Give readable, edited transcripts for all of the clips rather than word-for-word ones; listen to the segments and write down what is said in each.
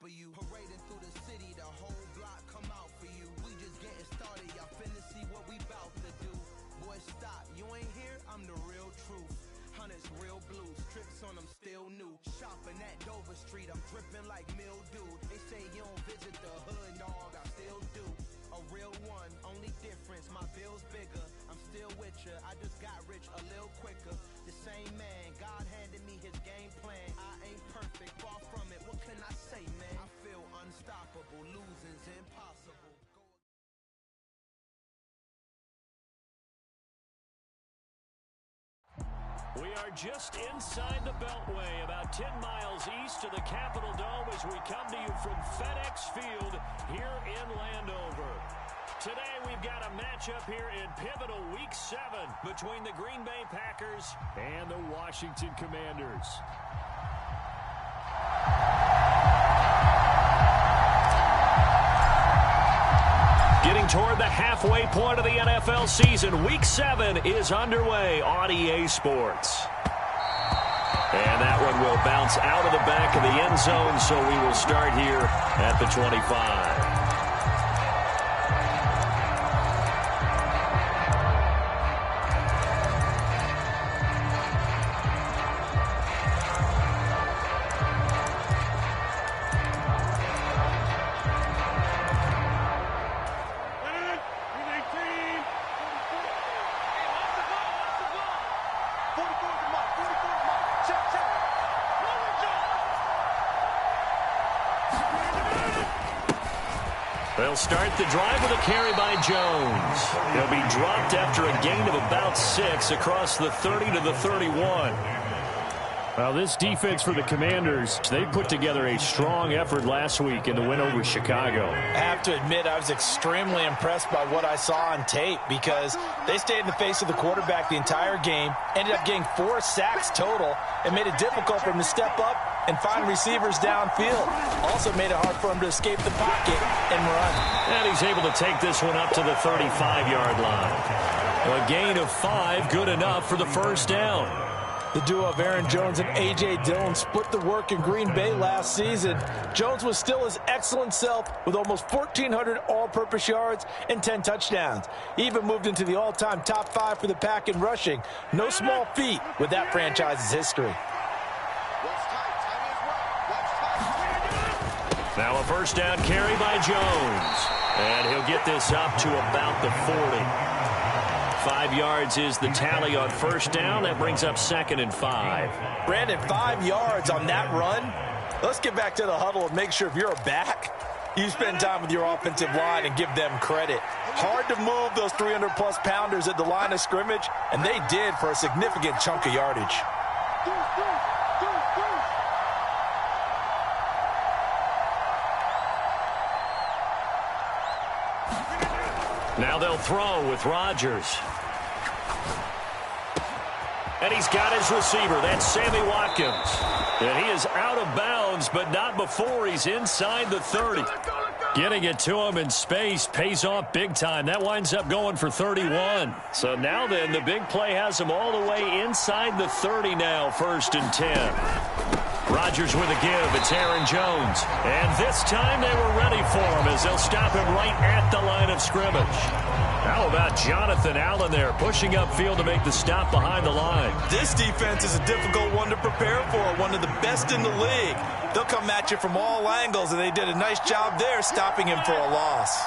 of you. Parading through the city, the whole block come out for you. We just getting started, y'all finna see what we bout to do. Boy, stop, you ain't here, I'm the real truth. Hunters, real blue, strips on them still new. Shopping at Dover Street, I'm dripping like mildew. They say you don't visit the hood, dog, I still do. A real one, only difference, my bill's bigger. I'm still with ya, I just got rich a little quicker. The same man, God handed me his game plan. I ain't perfect, far from it, what can I say, man? I feel unstoppable, losing's impossible. We are just inside the Beltway, about 10 miles east of the Capitol Dome as we come to you from FedEx Field here in Landover. Today we've got a matchup here in pivotal Week 7 between the Green Bay Packers and the Washington Commanders. Getting toward the halfway point of the NFL season, Week 7 is underway on EA Sports. And that one will bounce out of the back of the end zone, so we will start here at the 25. They'll start the drive with a carry by Jones. He'll be dropped after a gain of about 6 across the 30 to the 31. Well, this defense for the Commanders, they put together a strong effort last week in the win over Chicago. I have to admit, I was extremely impressed by what I saw on tape because they stayed in the face of the quarterback the entire game, ended up getting 4 sacks total, and made it difficult for him to step up and find receivers downfield. Also made it hard for him to escape the pocket and run. And he's able to take this one up to the 35-yard line. A gain of 5, good enough for the first down. The duo of Aaron Jones and A.J. Dillon split the work in Green Bay last season. Jones was still his excellent self with almost 1,400 all-purpose yards and 10 touchdowns. He even moved into the all-time top 5 for the Pack in rushing. No small feat with that franchise's history. Now a first down carry by Jones. And he'll get this up to about the 40. 5 yards is the tally on first down. That brings up 2nd and 5. Brandon, 5 yards on that run. Let's get back to the huddle and make sure if you're a back, you spend time with your offensive line and give them credit. Hard to move those 300-plus pounders at the line of scrimmage, and they did for a significant chunk of yardage. Now they'll throw with Rodgers. And he's got his receiver. That's Sammy Watkins. And he is out of bounds, but not before he's inside the 30. Getting it to him in space pays off big time. That winds up going for 31. So now then, the big play has him all the way inside the 30 now, 1st and 10. Rodgers with a give. It's Aaron Jones. And this time they were ready for him as they'll stop him right at the line of scrimmage. How about Jonathan Allen there pushing upfield to make the stop behind the line? This defense is a difficult one to prepare for, one of the best in the league. They'll come at you from all angles, and they did a nice job there stopping him for a loss.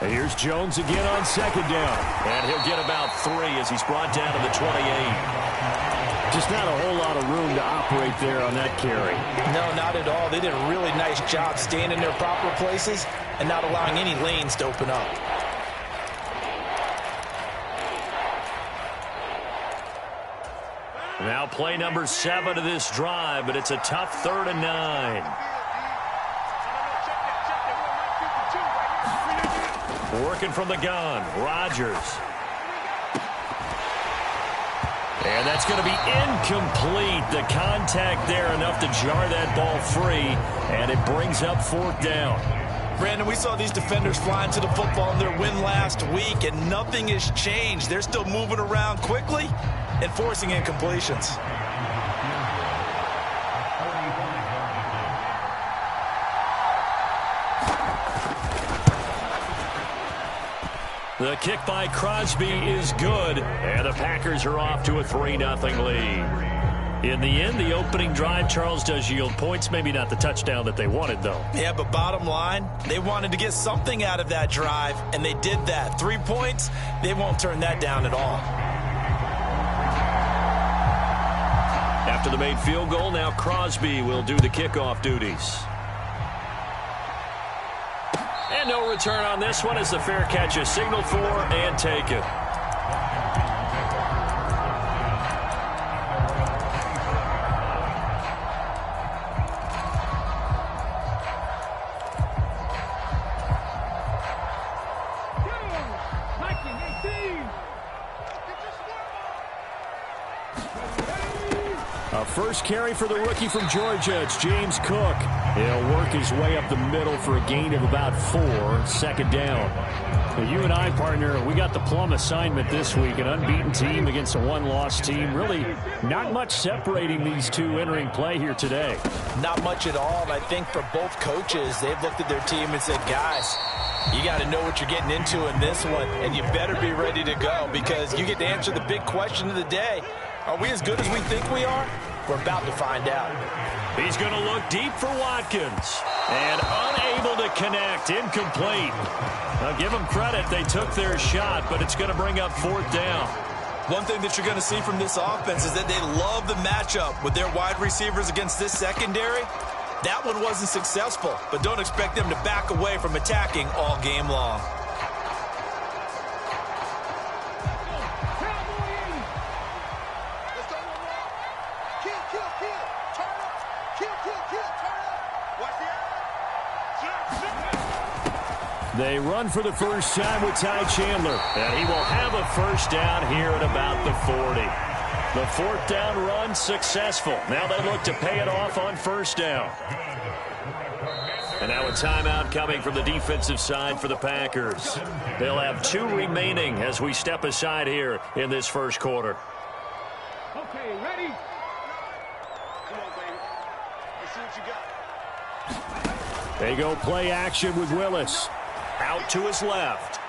And here's Jones again on 2nd down. And he'll get about 3 as he's brought down to the 28. Just not a whole lot of room to operate there on that carry. No, not at all. They did a really nice job staying in their proper places and not allowing any lanes to open up. Now play number 7 of this drive, but it's a tough 3rd and 9. Working from the gun, Rodgers. And that's going to be incomplete. The contact there enough to jar that ball free, and it brings up 4th down. Brandon, we saw these defenders flying to the football in their win last week, and nothing has changed. They're still moving around quickly and forcing incompletions. The kick by Crosby is good, and the Packers are off to a 3-0 lead. In the end, the opening drive, Charles, does yield points. Maybe not the touchdown that they wanted, though. Yeah, but bottom line, they wanted to get something out of that drive, and they did that. 3 points, they won't turn that down at all. After the made field goal, now Crosby will do the kickoff duties. And no return on this one as the fair catch is signaled for and taken. First carry for the rookie from Georgia. It's James Cook. He'll work his way up the middle for a gain of about 4. Second down. Well, you and I, partner, we got the plum assignment this week. An unbeaten team against a one-loss team. Really not much separating these two entering play here today. Not much at all. And I think for both coaches, they've looked at their team and said, guys, you got to know what you're getting into in this one, and you better be ready to go because you get to answer the big question of the day. Are we as good as we think we are? We're about to find out. He's going to look deep for Watkins. And unable to connect. Incomplete. Now, give them credit. They took their shot, but it's going to bring up 4th down. One thing that you're going to see from this offense is that they love the matchup with their wide receivers against this secondary. That one wasn't successful, but don't expect them to back away from attacking all game long. They run for the first time with Ty Chandler. And he will have a first down here at about the 40. The 4th down run successful. Now they look to pay it off on first down. And now a timeout coming from the defensive side for the Packers. They'll have 2 remaining as we step aside here in this first quarter. Okay, ready? Come on, baby. Let's see what you got. They go play action with Willis. Out to his left.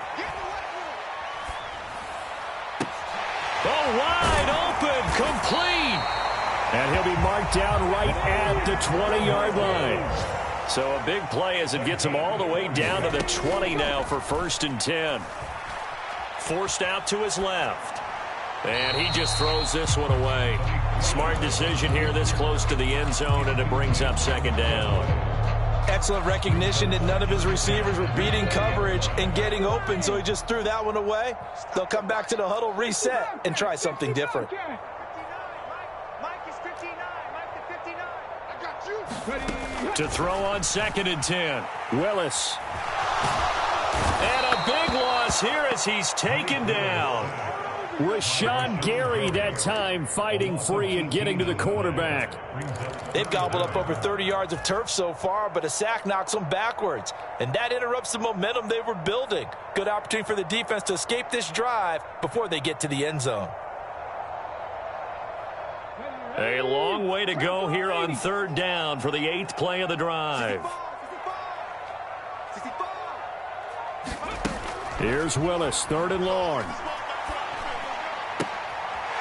Oh, wide open, complete. And he'll be marked down right at the 20-yard line. So a big play as it gets him all the way down to the 20 now for 1st and 10. Forced out to his left. And he just throws this one away. Smart decision here this close to the end zone, and it brings up 2nd down. Excellent recognition that none of his receivers were beating coverage and getting open, so he just threw that one away. They'll come back to the huddle, reset, and try something different. Mike is 59. Mike is 59. I got you. To throw on 2nd and 10. Willis. And a big loss here as he's taken down. Rashawn Gary that time fighting free and getting to the quarterback. They've gobbled up over 30 yards of turf so far, but a sack knocks them backwards. And that interrupts the momentum they were building. Good opportunity for the defense to escape this drive before they get to the end zone. A long way to go here on 3rd down for the 8th play of the drive. Here's Willis, 3rd and long.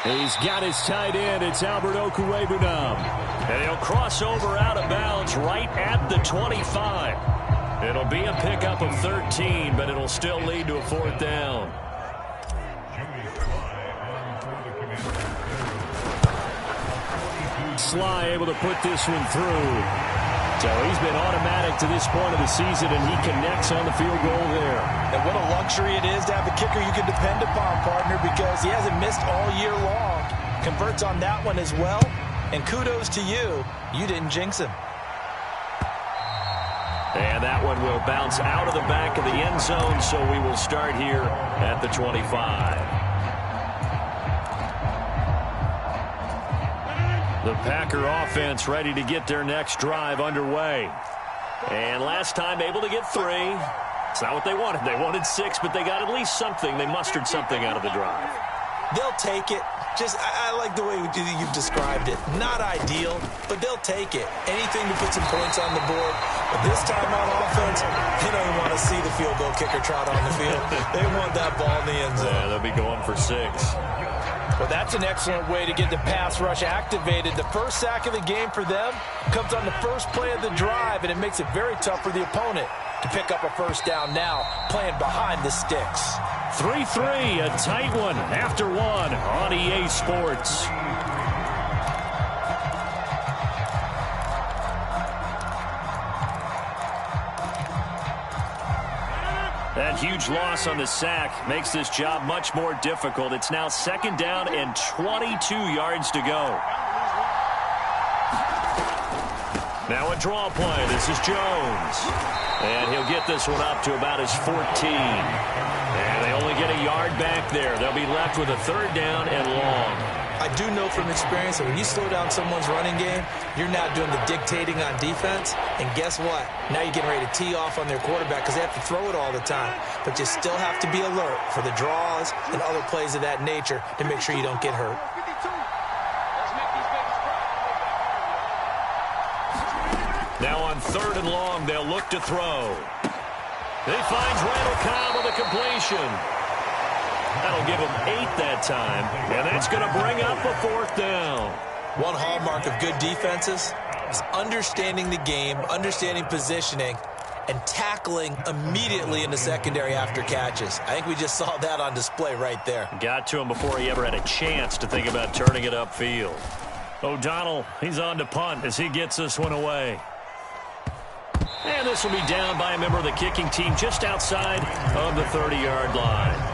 He's got his tight end. It's Albert Okwuegbunam. And he'll cross over out of bounds right at the 25. It'll be a pickup of 13, but it'll still lead to a 4th down. Sly able to put this one through. So he's been automatic to this point of the season, and he connects on the field goal there. And what a luxury it is to have a kicker you can depend upon, partner, because he hasn't missed all year long. Converts on that one as well. And kudos to you. You didn't jinx him. And that one will bounce out of the back of the end zone, so we will start here at the 25. The Packer offense ready to get their next drive underway. And last time able to get 3. It's not what they wanted. They wanted 6, but they got at least something. They mustered something out of the drive. They'll take it. I like the way you've described it. Not ideal, but they'll take it. Anything to put some points on the board. But this time on offense, they don't even want to see the field goal kicker trot on the field. They want that ball in the end zone. Yeah, they'll be going for 6. Well, that's an excellent way to get the pass rush activated. The first sack of the game for them comes on the first play of the drive, and it makes it very tough for the opponent to pick up a first down now, playing behind the sticks. 3-3, a tight one after 1 on EA Sports. That huge loss on the sack makes this job much more difficult. It's now 2nd down and 22 yards to go. Now a draw play. This is Jones. And he'll get this one up to about his 14. And they only get a yard back there. They'll be left with a 3rd down and long. I do know from experience that when you slow down someone's running game, you're not doing the dictating on defense. And guess what? Now you're getting ready to tee off on their quarterback because they have to throw it all the time. But you still have to be alert for the draws and other plays of that nature to make sure you don't get hurt. Now on 3rd and long, they'll look to throw. He finds Randall Cobb with a completion. That'll give him 8 that time, and that's going to bring up a 4th down. One hallmark of good defenses is understanding the game, understanding positioning, and tackling immediately in the secondary after catches. I think we just saw that on display right there. Got to him before he ever had a chance to think about turning it upfield. O'Donnell, he's on to punt as he gets this one away. And this will be down by a member of the kicking team just outside of the 30-yard line.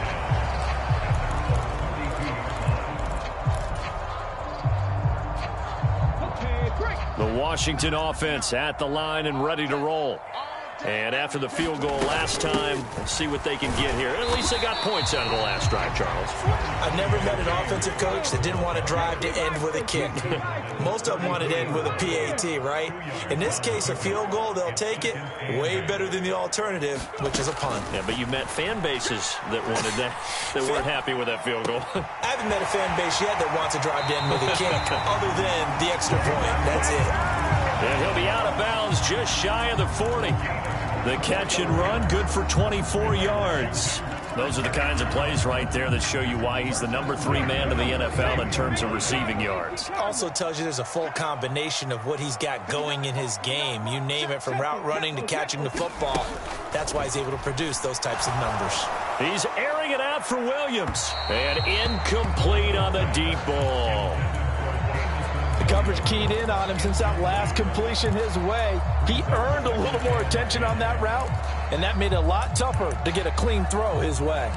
The Washington offense at the line and ready to roll. And after the field goal last time, let's see what they can get here. At least they got points out of the last drive, Charles. I've never met an offensive coach that didn't want to drive to end with a kick. Most of them wanted to end with a PAT, right? In this case, a field goal, they'll take it. Way better than the alternative, which is a punt. Yeah, but you met fan bases that wanted that, that weren't happy with that field goal. I haven't met a fan base yet that wants to drive to end with a kick, other than the extra point. That's it. And he'll be out of bounds just shy of the 40. The catch and run, good for 24 yards. Those are the kinds of plays right there that show you why he's the number 3 man in the NFL in terms of receiving yards. Also tells you there's a full combination of what he's got going in his game. You name it, from route running to catching the football. That's why he's able to produce those types of numbers. He's airing it out for Williams. And incomplete on the deep ball. The coverage keyed in on him since that last completion his way. He earned a little more attention on that route, and that made it a lot tougher to get a clean throw his way.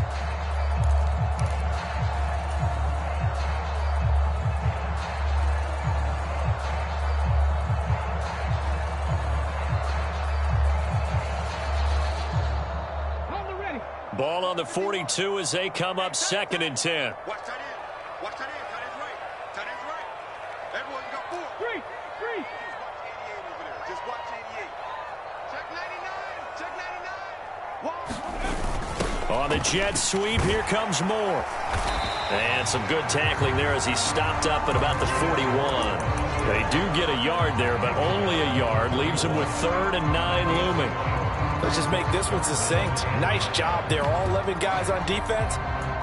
Ball on the 42 as they come up 2nd and 10. Watch that in. Watch that in. That is right. That is right. Everyone, you got 4. 3. Just watch 88 over there. Just watch 88. Check 99. Check 99. On the jet sweep, here comes Moore. And some good tackling there as he stopped up at about the 41. They do get a yard there, but only a yard. Leaves him with 3rd and 9 looming. Let's just make this one succinct. Nice job there. All 11 guys on defense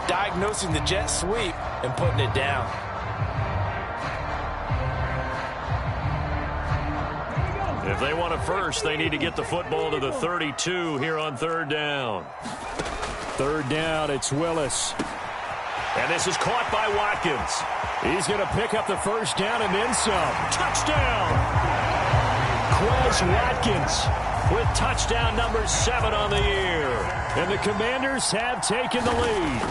diagnosing the jet sweep and putting it down. If they want it first, they need to get the football to the 32 here on 3rd down. 3rd down, it's Willis. And this is caught by Watkins. He's going to pick up the first down and then some. Touchdown! Quez Watkins with touchdown number 7 on the year. And the Commanders have taken the lead.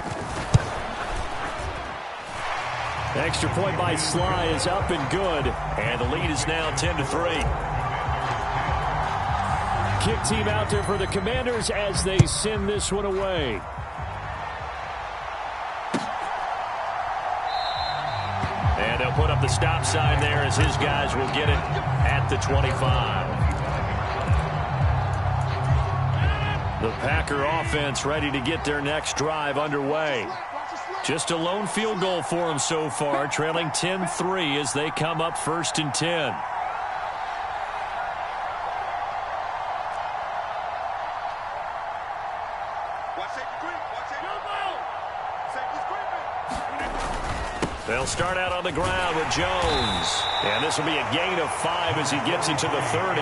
Extra point by Sly is up and good. And the lead is now 10-3. Kick team out there for the Commanders as they send this one away. And they'll put up the stop sign there as his guys will get it at the 25. The Packer offense ready to get their next drive underway. Just a lone field goal for them so far, trailing 10-3 as they come up 1st and 10. They'll start out on the ground with Jones. And this will be a gain of 5 as he gets into the 30.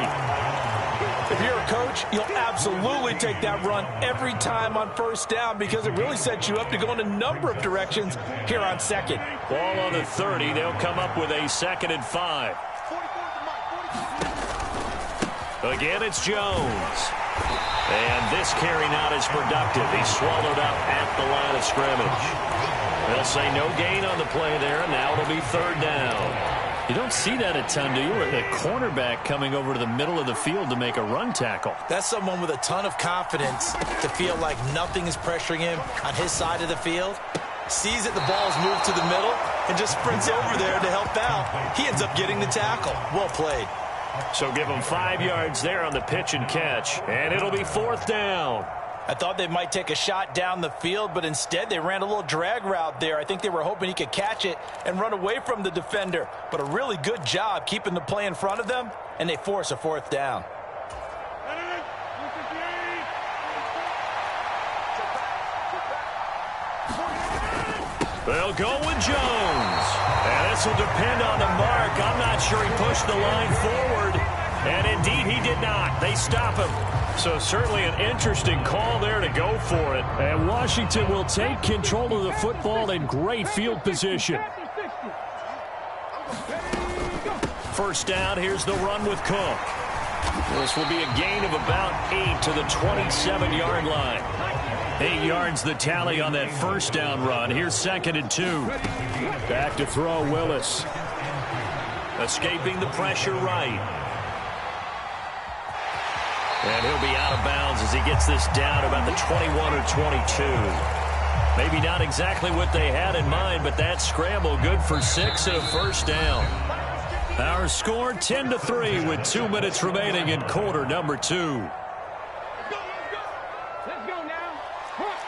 If you're a coach, you'll absolutely take that run every time on 1st down because it really sets you up to go in a number of directions here on 2nd. Ball on the 30. They'll come up with a 2nd and 5. Again, it's Jones. And this carry not as productive. He's swallowed up at the line of scrimmage. They'll say no gain on the play there, and now it'll be 3rd down. You don't see that a ton, do you? A cornerback coming over to the middle of the field to make a run tackle. That's someone with a ton of confidence to feel like nothing is pressuring him on his side of the field. Sees that the ball's moved to the middle and just sprints over there to help out. He ends up getting the tackle. Well played. So give him 5 yards there on the pitch and catch, and it'll be 4th down. I thought they might take a shot down the field, but instead they ran a little drag route there. I think they were hoping he could catch it and run away from the defender. But a really good job keeping the play in front of them, and they force a 4th down. They'll go with Jones. And this will depend on the mark. I'm not sure he pushed the line forward. And indeed he did not. They stop him. So certainly an interesting call there to go for it. And Washington will take control of the football in great field position. 1st down, here's the run with Cook. This will be a gain of about 8 to the 27-yard line. 8 yards the tally on that 1st down run. Here's 2nd and 2. Back to throw, Willis. Escaping the pressure right. And he'll be out of bounds as he gets this down about the 21 or 22. Maybe not exactly what they had in mind, but that scramble good for 6 and a 1st down. Our score 10-3 with 2 minutes remaining in quarter number 2. Let's go now. Hot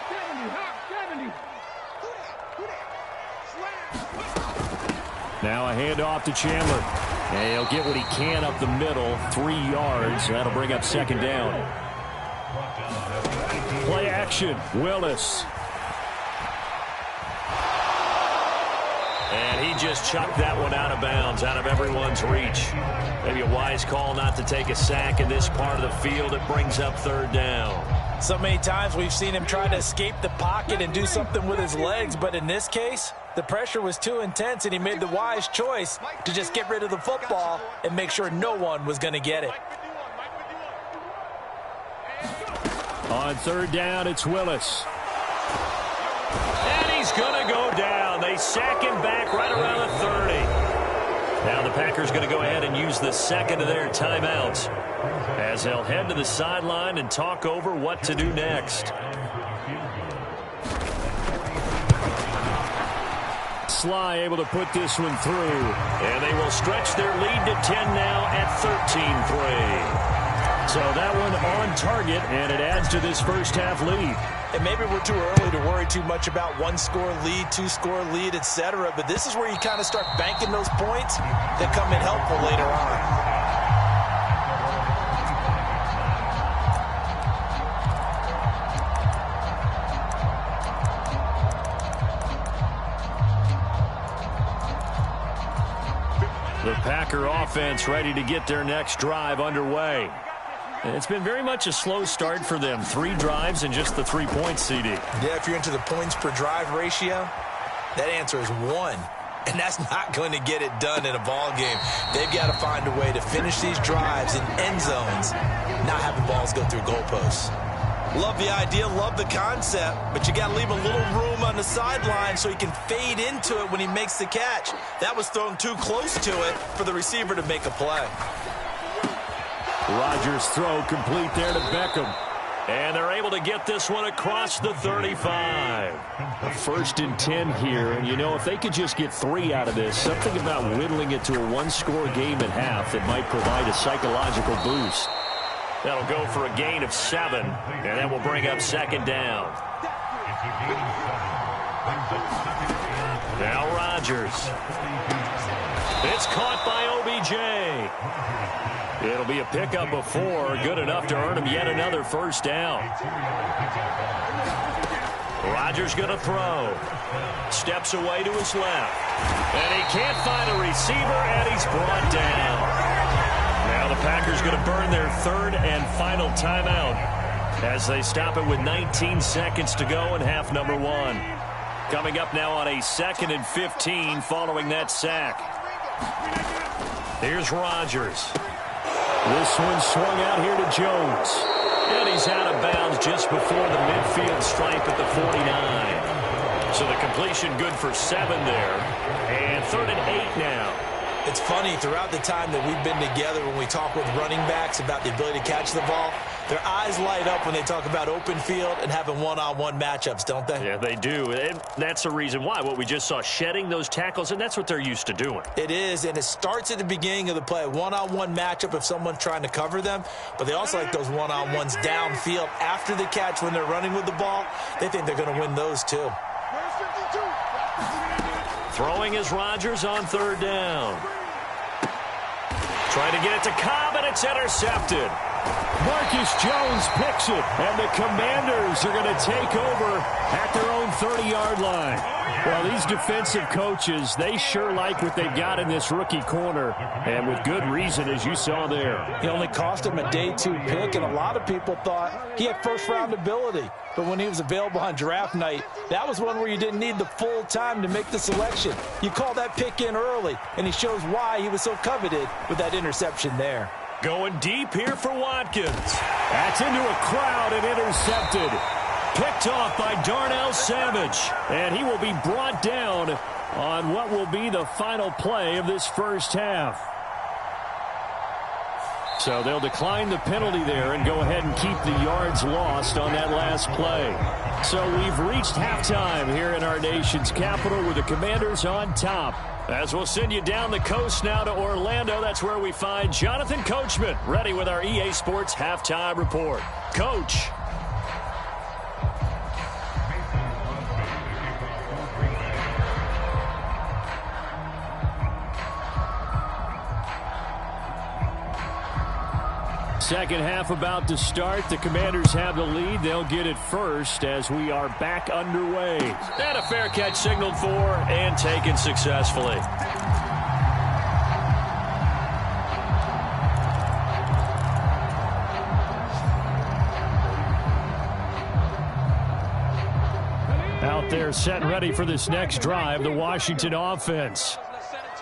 70. Now a handoff to Chandler. And he'll get what he can up the middle, 3 yards. That'll bring up 2nd down. Play action, Willis. And he just chucked that one out of bounds, out of everyone's reach. Maybe a wise call not to take a sack in this part of the field. It brings up 3rd down. So many times we've seen him try to escape the pocket and do something with his legs, but in this case, the pressure was too intense and he made the wise choice to just get rid of the football and make sure no one was going to get it. On 3rd down, it's Willis. And he's going to go down. They sack him back right around the 30. Now the Packers going to go ahead and use the 2nd of their timeouts as they'll head to the sideline and talk over what to do next. Sly able to put this one through. And they will stretch their lead to 10 now at 13-3. So that one on target, and it adds to this 1st half lead. And maybe we're too early to worry too much about 1-score lead, 2-score lead, etc. But this is where you kind of start banking those points that come in helpful later on. The Packer offense ready to get their next drive underway. It's been very much a slow start for them. 3 drives and just the 3 points, CD. Yeah, if you're into the points per drive ratio, that answer is 1. And that's not going to get it done in a ball game. They've got to find a way to finish these drives in end zones, not having balls go through goalposts. Love the idea, love the concept, but you got to leave a little room on the sideline so he can fade into it when he makes the catch. That was thrown too close to it for the receiver to make a play. Rodgers' throw complete there to Beckham. And they're able to get this one across the 35. A 1st and 10 here. And, you know, if they could just get 3 out of this, something about whittling it to a 1-score game at half that might provide a psychological boost. That'll go for a gain of 7. And that will bring up 2nd down. Now Rodgers. It's caught by OBJ. It'll be a pickup of 4, good enough to earn him yet another first down. Rodgers going to throw. Steps away to his left. And he can't find a receiver, and he's brought down. Now the Packers going to burn their third and final timeout as they stop it with 19 seconds to go in half number 1. Coming up now on a 2nd and 15 following that sack. Here's Rodgers. This one swung out here to Jones. And he's out of bounds just before the midfield stripe at the 49. So the completion good for 7 there. And 3rd and 8 now. It's funny, throughout the time that we've been together when we talk with running backs about the ability to catch the ball, their eyes light up when they talk about open field and having one-on-one matchups, don't they? Yeah, they do. And that's the reason why. What we just saw, shedding those tackles, and that's what they're used to doing. It is, and it starts at the beginning of the play. One-on-one matchup if someone's trying to cover them, but they also like those one-on-ones downfield after the catch when they're running with the ball. They think they're going to win those too. Throwing is Rodgers on 3rd down. Trying to get it to Cobb, and it's intercepted. Marcus Jones picks it, and the Commanders are going to take over at their own 30-yard line. Well, these defensive coaches, they sure like what they've got in this rookie corner, and with good reason, as you saw there. He only cost him a day 2 pick, and a lot of people thought he had first-round ability. But when he was available on draft night, that was one where you didn't need the full time to make the selection. You call that pick in early, and he shows why he was so coveted with that interception there. Going deep here for Watkins. That's into a crowd and intercepted. Picked off by Darnell Savage. And he will be brought down on what will be the final play of this first half. So they'll decline the penalty there and go ahead and keep the yards lost on that last play. So we've reached halftime here in our nation's capital with the Commanders on top. As we'll send you down the coast now to Orlando, that's where we find Jonathan Coachman ready with our EA Sports Halftime Report. Coach. Second half about to start. The Commanders have the lead. They'll get it first as we are back underway. And a fair catch signaled for and taken successfully. Out there set and ready for this next drive, the Washington offense.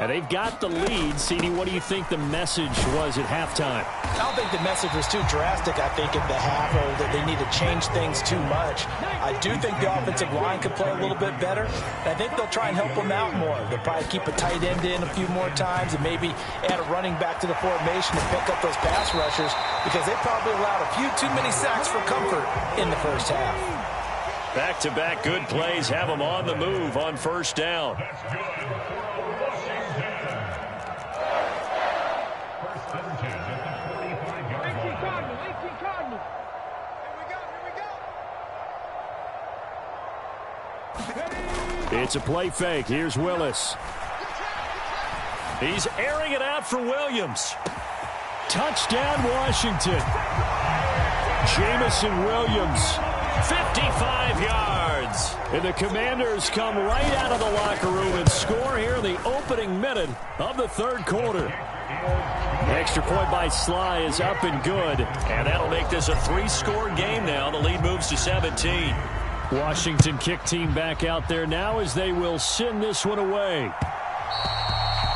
And they've got the lead. CD, what do you think the message was at halftime? I don't think the message was too drastic, I think, at the half, or that they need to change things too much. I do think the offensive line could play a little bit better. And I think they'll try and help them out more. They'll probably keep a tight end in a few more times and maybe add a running back to the formation to pick up those pass rushers, because they probably allowed a few too many sacks for comfort in the first half. Back-to-back good plays have them on the move on first down. It's a play fake. Here's Willis. He's airing it out for Williams. Touchdown, Washington. Jamison Williams. 55 yards. And the Commanders come right out of the locker room and score here in the opening minute of the third quarter. Extra point by Sly is up and good. And that'll make this a 3-score game now. The lead moves to 17. Washington kick team back out there now as they will send this one away.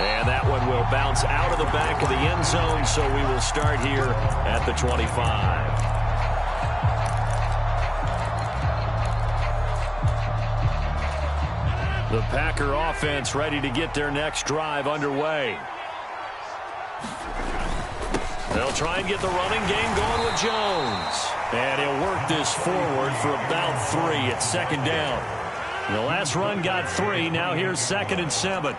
And that one will bounce out of the back of the end zone, so we will start here at the 25. The Packer offense ready to get their next drive underway. They'll try and get the running game going with Jones. And he'll work this forward for about 3 at second down. The last run got 3. Now here's 2nd and 7.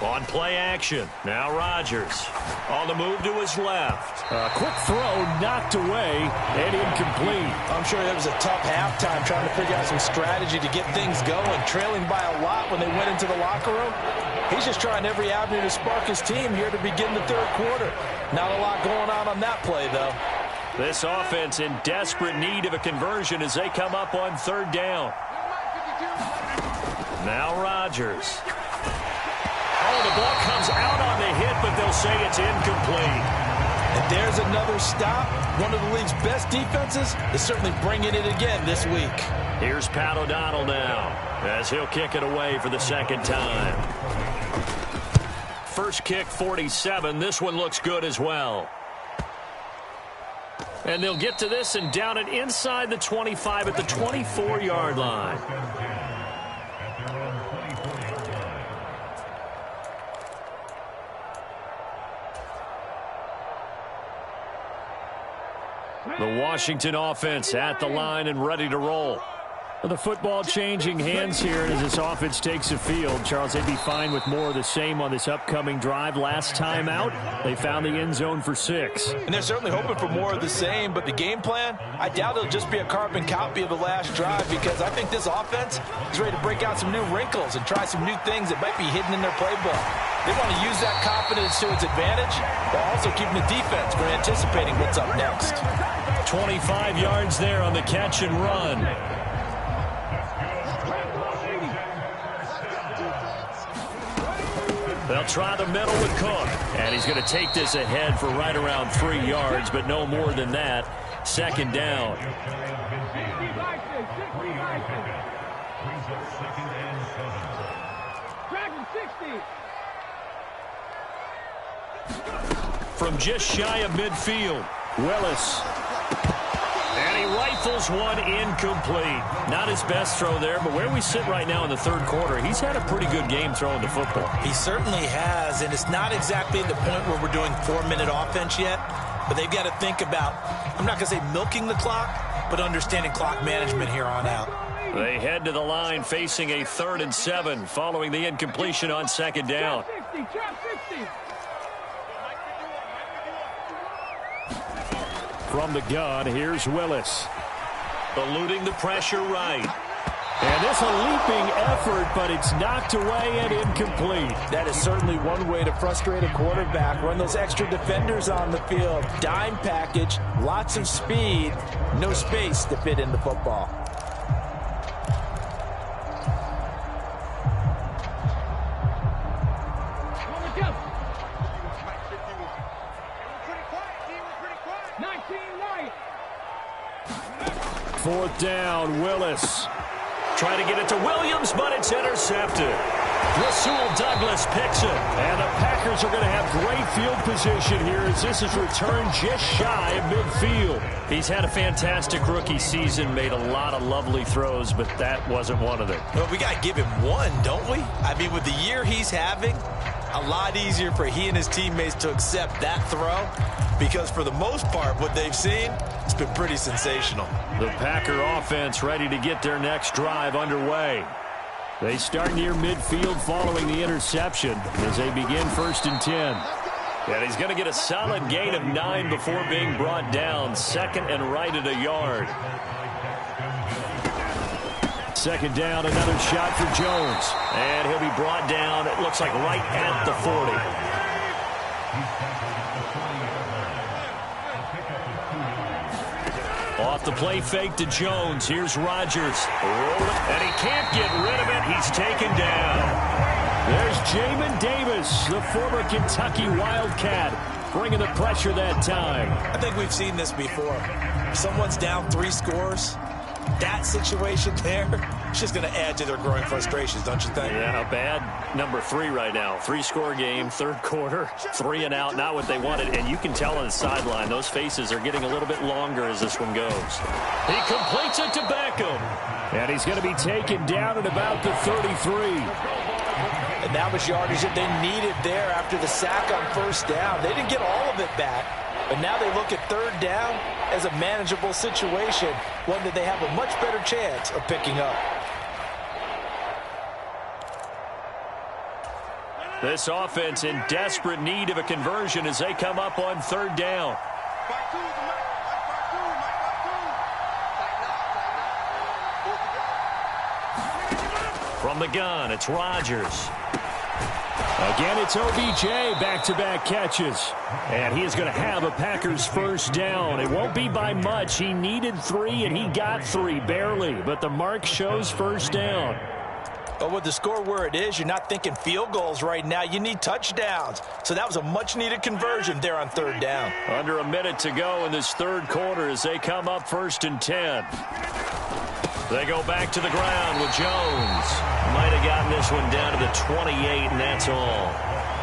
On play action. Now Rodgers on the move to his left. A quick throw knocked away and incomplete. I'm sure that was a tough halftime trying to figure out some strategy to get things going, trailing by a lot when they went into the locker room. He's just trying every avenue to spark his team here to begin the third quarter. Not a lot going on that play, though. This offense in desperate need of a conversion as they come up on third down. Now Rodgers. Oh, the ball comes out on the hit, but they'll say it's incomplete. And there's another stop. One of the league's best defenses is certainly bringing it again this week. Here's Pat O'Donnell now as he'll kick it away for the second time. First kick, 47. This one looks good as well. And they'll get to this and down it inside the 25 at the 24-yard line. The Washington offense at the line and ready to roll. Well, the football changing hands here as this offense takes the field. Charles, they'd be fine with more of the same on this upcoming drive. Last time out, they found the end zone for 6. And they're certainly hoping for more of the same, but the game plan, I doubt it'll just be a carbon copy of the last drive because I think this offense is ready to break out some new wrinkles and try some new things that might be hidden in their playbook. They want to use that confidence to its advantage while also keeping the defense from anticipating what's up next. 25 yards there on the catch and run. They'll try the middle with Cook. And he's going to take this ahead for right around 3 yards, but no more than that. Second down. From just shy of midfield, Willis. And he rifles one incomplete. Not his best throw there, but where we sit right now in the third quarter, he's had a pretty good game throwing the football. He certainly has, and it's not exactly the point where we're doing 4-minute offense yet, but they've got to think about, I'm not going to say milking the clock, but understanding clock management here on out. They head to the line facing a 3rd and 7 following the incompletion on second down. From the gun, here's Willis. Eluding the pressure right. And this a leaping effort, but it's knocked away and incomplete. That is certainly one way to frustrate a quarterback. Run those extra defenders on the field. Dime package, lots of speed, no space to fit in the football. Fourth down, Willis. Trying to get it to Williams, but it's intercepted. Rasul Douglas picks it. And the Packers are going to have great field position here as this is returned just shy of midfield. He's had a fantastic rookie season, made a lot of lovely throws, but that wasn't one of them. Well, we got to give him one, don't we? I mean, with the year he's having, a lot easier for he and his teammates to accept that throw because for the most part, what they've seen, it's been pretty sensational. The Packer offense ready to get their next drive underway. They start near midfield following the interception as they begin 1st and 10. And he's going to get a solid gain of 9 before being brought down. 2nd and right at a yard. Second down, another shot for Jones. And he'll be brought down, it looks like right at the 40. Off the play fake to Jones. Here's Rodgers. And he can't get rid of it. He's taken down. There's Jamin Davis, the former Kentucky Wildcat, bringing the pressure that time. I think we've seen this before. Someone's down 3 scores. That situation there, it's just going to add to their growing frustrations, don't you think? Yeah, a bad number 3 right now. 3-score game, third quarter, 3 and out, not what they wanted. And you can tell on the sideline, those faces are getting a little bit longer as this one goes. He completes it to Beckham. And he's going to be taken down at about the 33. And that was yardage that they needed there after the sack on 1st down. They didn't get all of it back, but now they look at 3rd down as a manageable situation, one that they have a much better chance of picking up. This offense in desperate need of a conversion as they come up on third down. From the gun, it's Rodgers. Again, it's OBJ, back-to-back catches. And he is going to have a Packers first down. It won't be by much. He needed 3, and he got 3, barely. But the mark shows first down. But with the score where it is, you're not thinking field goals right now. You need touchdowns. So that was a much-needed conversion there on third down. Under a minute to go in this third quarter as they come up 1st and 10. They go back to the ground with Jones. Might have gotten this one down to the 28, and that's all.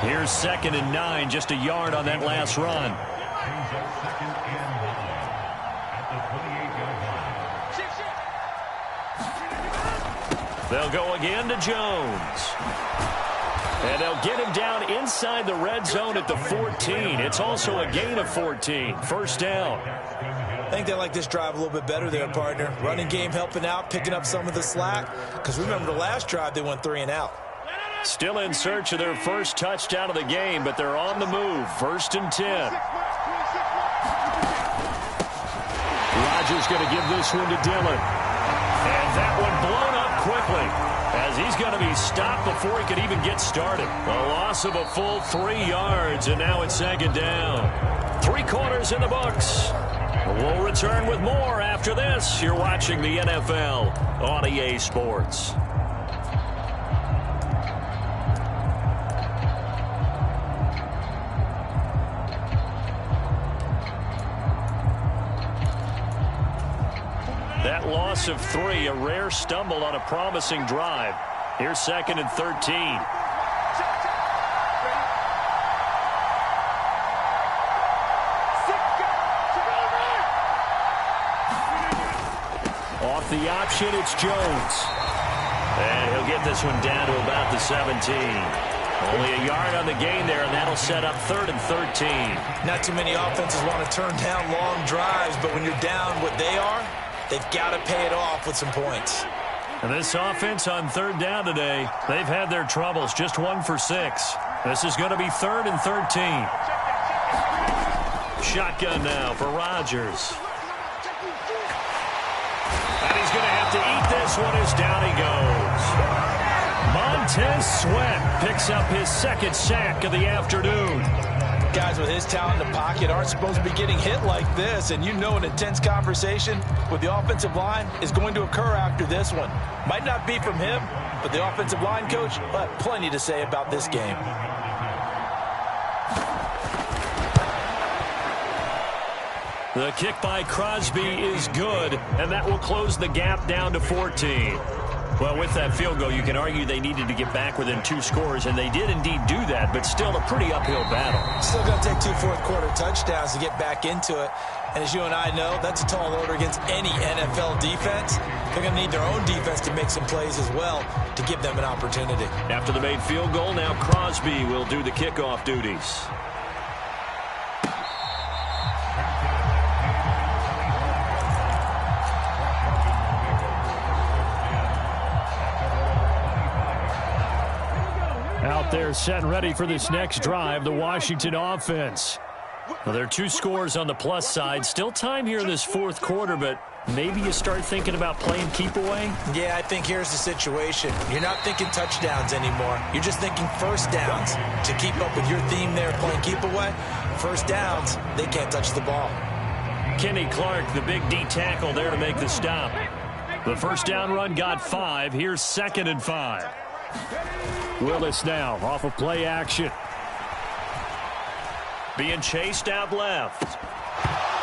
Here's 2nd and 9, just a yard on that last run. They'll go again to Jones. And they'll get him down inside the red zone at the 14. It's also a gain of 14. First down. I think they like this drive a little bit better there, partner. Running game helping out, picking up some of the slack. Because remember the last drive, they went 3 and out. Still in search of their first touchdown of the game, but they're on the move. 1st and 10. Rodgers going to give this one to Dillon. And that one blown up quickly as he's going to be stopped before he could even get started. A loss of a full 3 yards, and now it's 2nd down. 3 quarters in the books. We'll return with more after this. You're watching the NFL on EA Sports. That loss of 3, a rare stumble on a promising drive. Here's 2nd and 13. Off the option, it's Jones. And he'll get this one down to about the 17. Only a yard on the gain there, and that'll set up 3rd and 13. Not too many offenses want to turn down long drives, but when you're down what they are, they've got to pay it off with some points. And this offense on 3rd down today, they've had their troubles, just 1 for 6. This is going to be 3rd and 13. Shotgun now for Rodgers. And he's going to have to eat this one as down he goes. Montez Sweat picks up his 2nd sack of the afternoon. Guys with his talent in the pocket aren't supposed to be getting hit like this, and you know an intense conversation with the offensive line is going to occur after this one. Might not be from him, but the offensive line coach will have plenty to say about this game. The kick by Crosby is good, and that will close the gap down to 14. Well, with that field goal, you can argue they needed to get back within 2 scores, and they did indeed do that, but still a pretty uphill battle. Still going to take 2 fourth-quarter touchdowns to get back into it. And as you and I know, that's a tall order against any NFL defense. They're going to need their own defense to make some plays as well to give them an opportunity. After the made field goal, now Crosby will do the kickoff duties. Out there set and ready for this next drive, the Washington offense. Well, there are 2 scores on the plus side. Still time here in this 4th quarter, but maybe you start thinking about playing keep away? Yeah, I think here's the situation. You're not thinking touchdowns anymore. You're just thinking first downs. To keep up with your theme there playing keep away, first downs, they can't touch the ball. Kenny Clark, the big D tackle there to make the stop. The first down run got 5. Here's 2nd and 5. Willis now off of play action. Being chased out left.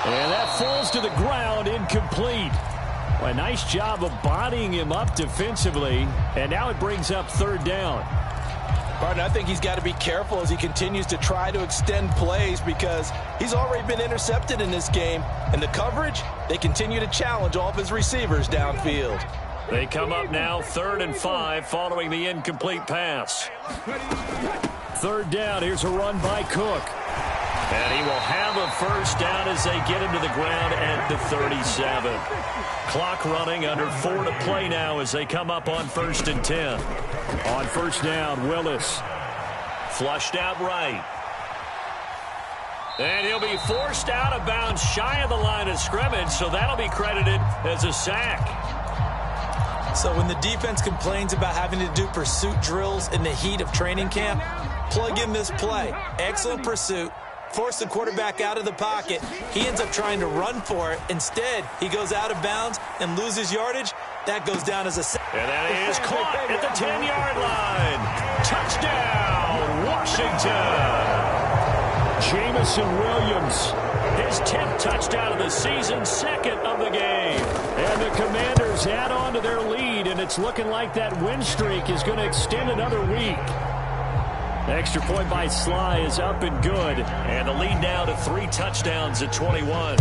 And that falls to the ground, incomplete. A nice job of bodying him up defensively, and now it brings up 3rd down. Martin, I think he's got to be careful as he continues to try to extend plays because he's already been intercepted in this game. And the coverage, they continue to challenge all of his receivers downfield. They come up now 3rd and 5 following the incomplete pass. 3rd down. Here's a run by Cook. And he will have a first down as they get him to the ground at the 37. Clock running, under 4 to play now as they come up on 1st and 10. On 1st down, Willis. flushed out right. And he'll be forced out of bounds shy of the line of scrimmage, so that'll be credited as a sack. So when the defense complains about having to do pursuit drills in the heat of training camp, plug in this play. Excellent pursuit. Force the quarterback out of the pocket. He ends up trying to run for it. Instead, he goes out of bounds and loses yardage. That goes down as a sack. And that is caught at the 10-yard line. Touchdown, Washington. Jamison Williams, his 10th touchdown of the season, second of the game. And the Commanders add on to their lead, and it's looking like that win streak is going to extend another week. Extra point by Sly is up and good. And the lead now to 3 touchdowns at 21.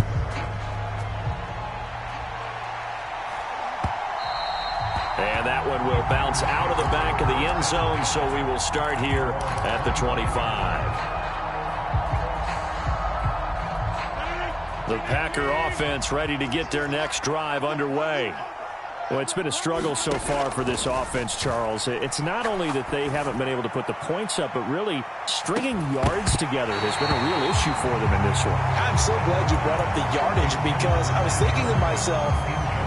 And that one will bounce out of the back of the end zone, so we will start here at the 25. The Packer offense ready to get their next drive underway. Well, it's been a struggle so far for this offense, Charles. It's not only that they haven't been able to put the points up, but really stringing yards together has been a real issue for them in this one. I'm so glad you brought up the yardage, because I was thinking to myself,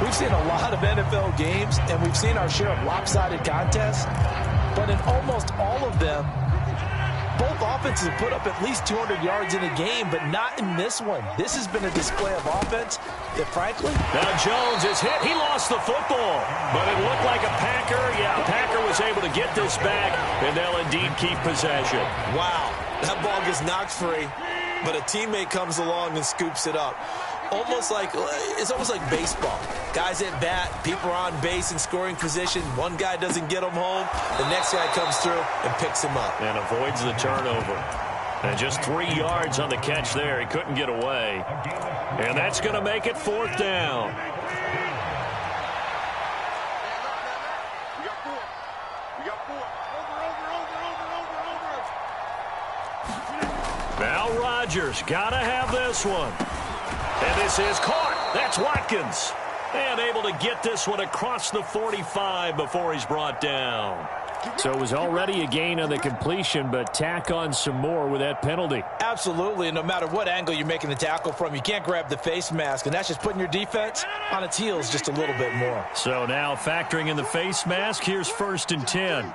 we've seen a lot of NFL games, and we've seen our share of lopsided contests, but in almost all of them, both offenses have put up at least 200 yards in a game, but not in this one. This has been a display of offense that, frankly... Now Jones is hit. He lost the football, but it looked like a Packer. Yeah, Packer was able to get this back, and they'll indeed keep possession. Wow, that ball gets knocked free, but a teammate comes along and scoops it up. It's almost like baseball. Guys at bat, people are on base in scoring position. One guy doesn't get him home. The next guy comes through and picks him up. And avoids the turnover. And just 3 yards on the catch there. He couldn't get away. And that's going to make it 4th down. Now Rodgers got to have this one. And this is caught. That's Watkins. And able to get this one across the 45 before he's brought down. So it was already a gain on the completion, but tack on some more with that penalty. Absolutely, and no matter what angle you're making the tackle from, you can't grab the face mask, and that's just putting your defense on its heels just a little bit more. So now factoring in the face mask, here's 1st and 10.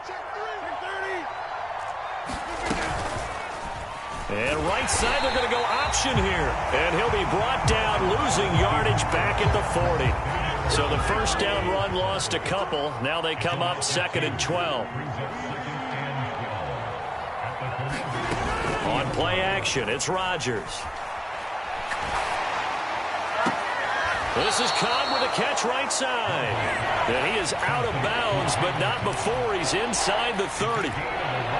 And right side, they're going to go option here. And he'll be brought down, losing yardage back at the 40. So the first down run lost a couple. Now they come up 2nd and 12. On play action, it's Rodgers. This is Cobb with a catch right side. And he is out of bounds, but not before he's inside the 30.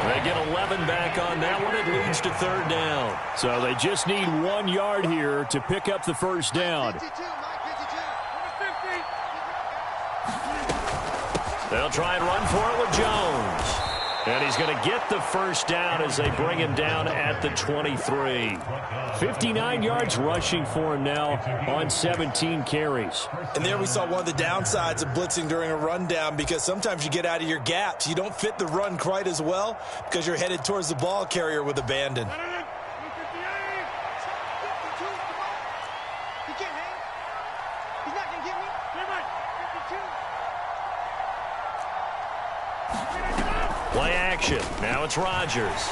They get 11 back on that one. It leads to 3rd down. So they just need 1 yard here to pick up the first down. They'll try and run for it with Jones. And he's going to get the first down as they bring him down at the 23. 59 yards rushing for him now on 17 carries. And there we saw one of the downsides of blitzing during a rundown, because sometimes you get out of your gaps. You don't fit the run quite as well because you're headed towards the ball carrier with abandon. Play action. Now it's Rodgers.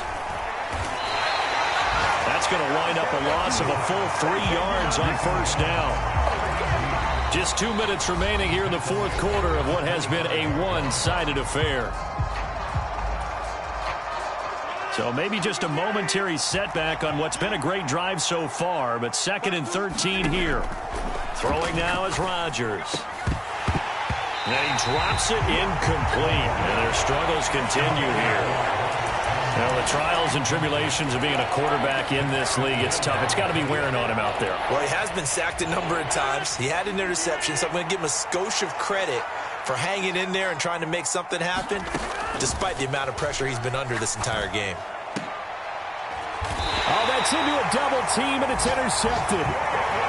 That's going to wind up a loss of a full 3 yards on 1st down. Just 2 minutes remaining here in the 4th quarter of what has been a one-sided affair. So maybe just a momentary setback on what's been a great drive so far, but 2nd and 13 here. Throwing now is Rodgers. And he drops it incomplete, and their struggles continue here. Now, the trials and tribulations of being a quarterback in this league, it's tough. It's got to be wearing on him out there. Well, he has been sacked a number of times. He had an interception, so I'm going to give him a skosh of credit for hanging in there and trying to make something happen, despite the amount of pressure he's been under this entire game. Oh, that's into a double team, and it's intercepted.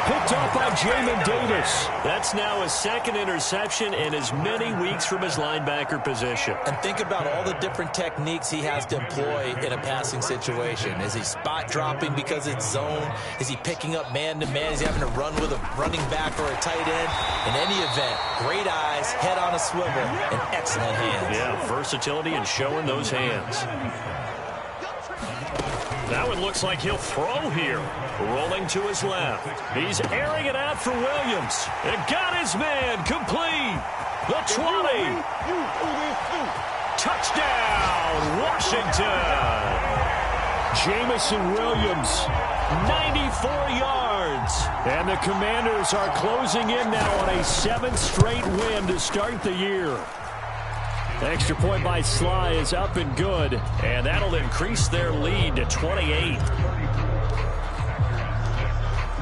Picked off by Jamin Davis. That's now his second interception in as many weeks from his linebacker position. And think about all the different techniques he has to employ in a passing situation. Is he spot dropping because it's zone? Is he picking up man-to-man? Is he having to run with a running back or a tight end? In any event, great eyes, head on a swivel, and excellent hands. Yeah, versatility and showing those hands. Now it looks like he'll throw here. Rolling to his left. He's airing it out for Williams. It got his man complete. The 20. Touchdown, Washington. Jamison Williams, 94 yards. And the Commanders are closing in now on a 7th straight win to start the year. Extra point by Sly is up and good, and that'll increase their lead to 28.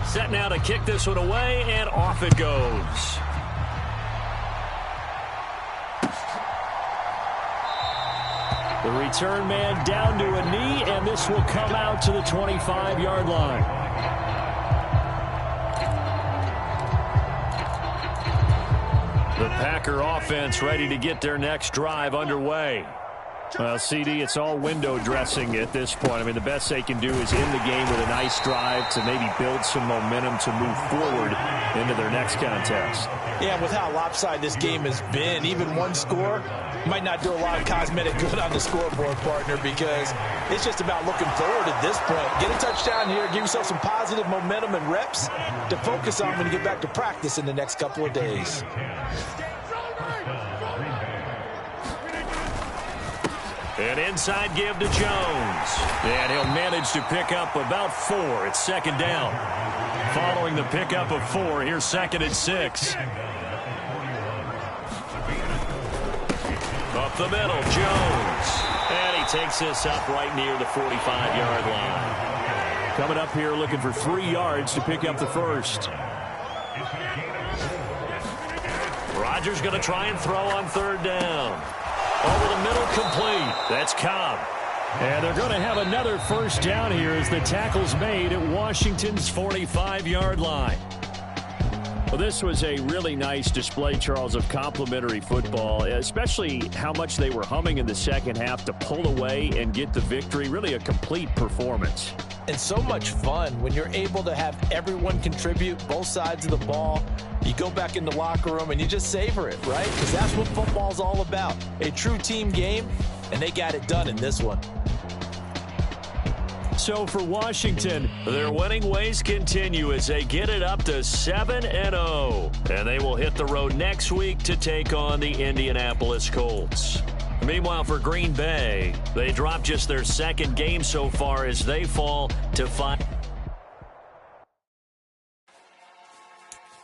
Set now to kick this one away, and off it goes. The return man down to a knee, and this will come out to the 25-yard line. The Packer offense ready to get their next drive underway. Well, CD, it's all window dressing at this point. I mean, the best they can do is end the game with a nice drive to maybe build some momentum to move forward into their next contest. Yeah, with how lopsided this game has been, even one score might not do a lot of cosmetic good on the scoreboard, partner, because it's just about looking forward at this point. Get a touchdown here, give yourself some positive momentum and reps to focus on when you get back to practice in the next couple of days. An inside give to Jones. And he'll manage to pick up about 4. It's second down. Following the pickup of 4, here's 2nd and 6. Up the middle, Jones. And he takes this up right near the 45-yard line. Coming up here looking for 3 yards to pick up the first. Rodgers going to try and throw on 3rd down. Over the middle, complete. That's Cobb. And they're going to have another first down here as the tackle's made at Washington's 45-yard line. Well, this was a really nice display, Charles, of complimentary football, especially how much they were humming in the second half to pull away and get the victory. Really a complete performance. And so much fun when you're able to have everyone contribute, both sides of the ball. You go back in the locker room and you just savor it, right? Because that's what football's all about. A true team game, and they got it done in this one. So for Washington, their winning ways continue as they get it up to 7-0. And they will hit the road next week to take on the Indianapolis Colts. Meanwhile, for Green Bay, they dropped just their 2nd game so far as they fall to 5.